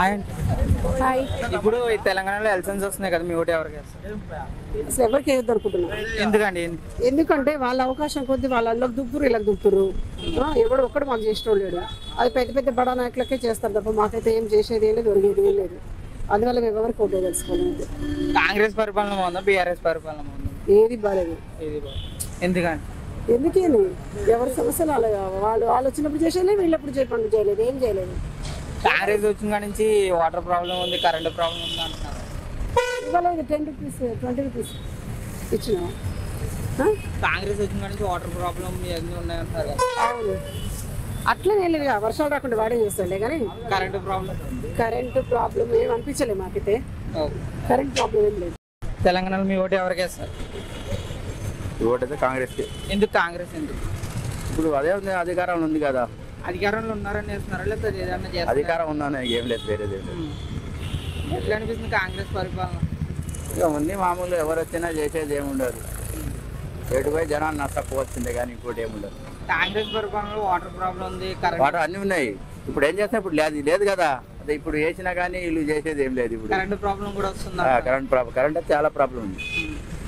ఆయన హాయ్. ఇప్పుడు ఈ తెలంగాణలో ఎలక్షన్స్ వస్తున్నాయి కదా, మీ ఓటు ఎవరికి వేస్తారు? అసలు ఎవరికి వేయొద్దు అనుకుంటున్నాను. ఎందుకండి? ఎందుకంటే వాళ్ళ అవకాశం కొద్ది వాళ్ళకి దుప్పురు వీళ్ళకి దుప్పురు. ఎవడు ఒక్కడు మాకు చేసిన లేడు. అది పెద్ద పెద్ద బడా నాయకులకే చేస్తారు తప్ప మాకైతే ఏం చేసేది ఏం లేదు, ఒరిగేది ఏం లేదు. అందువల్ల మేము ఎవరికి ఓటు తెలుసుకోలేదు. కాంగ్రెస్ పరిపాలన బాగుందా, బీఆర్ఎస్ పరిపాలన బాగుందా? ఏది బాగాలేదు. ఇది బాగుంది. ఎందుకండి? ఎందుకేని ఎవరి సమస్యలు అలాగా వాళ్ళు వచ్చినప్పుడు చేసేయలేదు, వీళ్ళప్పుడు చేయకుండా చేయలేదు, ఏం చేయలేదు. కాంగ్రెస్ వచ్చిన కాడ నుంచి వాటర్ ప్రాబ్లం ఉంది, కరెంట్ ప్రాబ్లం ఉంది అంటున్నారు. ఇవాళ 10 రూపీస్ 20 రూపీస్ ఇచ్చిన. కాంగ్రెస్ వచ్చిన కాడ నుంచి వాటర్ ప్రాబ్లం ఇవన్నీ ఉన్నాయంటారు కదా. అవును, అట్లనే లేదు. వర్షాలు రాకుండా వాడే చేస్తాడులే కానీ కరెంట్ ప్రాబ్లం ఏం అనిపించలేదు మాకైతే. కరెంట్ ప్రాబ్లం ఏం లేదు. తెలంగాణలో మీ ఓటు ఎవరికి వేస్తారు? ఓటు అయితే కాంగ్రెస్కి. ఎందుకు కాంగ్రెస్? ఎందుకు? ఇప్పుడు అదే ఉంది, అధికారం ఉంది కదా. అధికారంలో ఉన్నారని చేస్తున్నారా లేకపోతే ఏదన్నా చేస్తారా? అధికారం ఉందని ఏం లేదు, వేరేది ఏం లేదు. ఎట్లా అనిపిస్తుంది కాంగ్రెస్ పరిపాలన? ఇక ఉంది మామూలు, ఎవరు వచ్చినా చేసేది ఏముండదు. ఎటుపోయి జనాన్ని నష్టపోవచ్చిందే కానీ ఇంకోటి ఏముండదు. కాంగ్రెస్ పరిపాలనలో వాటర్ ప్రాబ్లం ఉంది, కరెంట్ వాటర్ అన్నీ ఉన్నాయి. ఇప్పుడు ఏం చేస్తా, ఇప్పుడు లేదు కదా. అదే ఇప్పుడు వేసినా కానీ వీళ్ళు చేసేది ఏం లేదు. ఇప్పుడు కరెంట్ ప్రాబ్లం కూడా వస్తుంది. కరెంట్ చాలా ప్రాబ్లం ఉంది.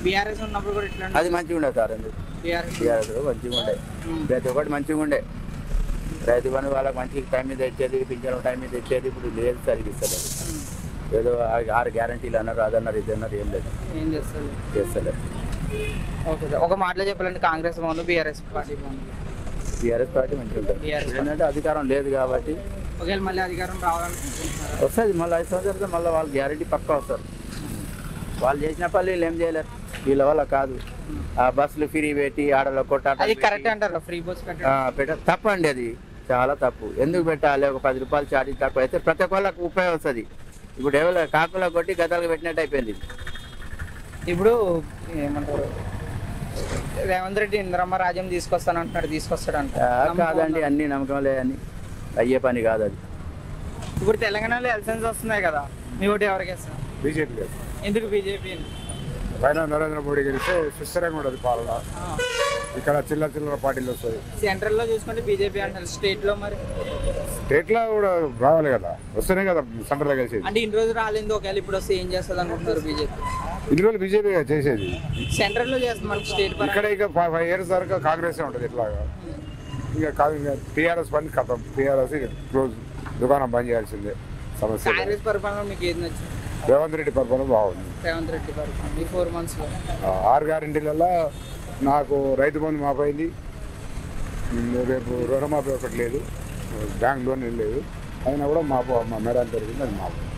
బీఆర్ఎస్ ఉన్నప్పుడు కూడా ఇట్లా అది మంచిగా ఉండదు సార్. ఎందుకు బీఆర్ఎస్ మంచిగా ఉండే, ప్రతి ఒక్కటి మంచిగా ఉండే. రైతు బంధు వాళ్ళకి మంచి టైం మీద ఇచ్చేది, పింఛన్ టైం మీద ఇచ్చేది. ఇప్పుడు లేదు సరిగ్గా ఇస్తుంది. ఏదో 6 గ్యారంటీలు అన్నారు, అదన్నారు, ఇది అన్నారు, ఏం లేదు. ఏం చేస్తలేదు. ఓకే సార్, ఒక మాటలో చెప్పాలంటే కాంగ్రెస్ బాగుంది, బీఆర్ఎస్ పార్టీ బాగుంది? బీఆర్ఎస్ పార్టీ మంచిగా ఉంటుంది. ఏంటంటే అధికారం లేదు కాబట్టి. ఒకవేళ మళ్ళీ అధికారం రావాలనుకుంటున్నారు? వస్తుంది మళ్ళీ 5 సంవత్సరాలు, మళ్ళీ వాళ్ళు గ్యారంటీ పక్కా వస్తారు. వాళ్ళు చేసిన పనులు వీళ్ళు ఏం చేయలేరు, వీళ్ళ వల్ల కాదు. ఆ బస్సులు ఫ్రీ పెట్టి ఆడలో కొట్టాలి, అది కరెక్ట్ అంటారు. ఫ్రీ బస్ తప్పండి, అది చాలా తప్పు. ఎందుకు పెట్టాలి? ఒక 10 రూపాయలు ఛార్జీ తక్కువ అయితే ప్రతి ఒక్కళ్ళకి ఉపయోగం వస్తుంది. ఇప్పుడు ఎవరో కాకులా కొట్టి గతాలకు పెట్టినట్టు అయిపోయింది. ఇప్పుడు ఏమంటారు, రేవంత్ రెడ్డి ఇందిరమ్మ రాజ్యం తీసుకొస్తాడంట. కాదండి, అన్ని నమ్మకంలే, అని అయ్యే పని కాదు అది. ఇప్పుడు తెలంగాణలో ఎలక్షన్స్ వస్తున్నాయి కదా, మీ ఓటు ఎవరికి వేస్తారు? బీజేపీ లేదు. ఎందుకు బీజేపీ? పైన నరేంద్ర మోడీ గెలిస్తే సుస్థిరంగా ఉండదు పాలన. ఇక్కడ చిల్లర పార్టీలు వస్తాయి. సెంట్రల్ లో చూసుకుంటే బీజేపీ అంటారు, స్టేట్ లో మరి? స్టేట్ లో కూడా రావాలి కదా, వస్తేనే కదా సెంట్రల్ కలిసేది. అంటే ఇన్ని రోజులు రాలేదు, ఒకవేళ ఇప్పుడు వస్తే ఏం చేస్తుంది అనుకుంటున్నారు బీజేపీ? ఇన్ని రోజులు బీజేపీ చేసేది, సెంట్రల్ లో చేస్తుంది మనకి స్టేట్. ఇక్కడ ఇక 5 years వరకు కాంగ్రెస్ ఉంటుంది. ఇట్లాగా ఇక టీఆర్ఎస్ పని కథం. టీఆర్ఎస్ క్లోజ్, దుకాణం బంద్ చేయాల్సిందే. సమస్య. కాంగ్రెస్ పరిపాలన మీకు ఏది నచ్చింది? రేవంత్ రెడ్డి పరిపాలన బాగుంది. రేవంత్ రెడ్డి పరిపాలన ఈ 4 months లో 6 గ్యారెంటీలలో నాకు రైతు బంధు మాపైంది. రేపు రుణమాఫీ ఒకటి లేదు, బ్యాంక్ లోన్ లేదు. అయినా కూడా మా మేడం జరిగింది, అది మాపు.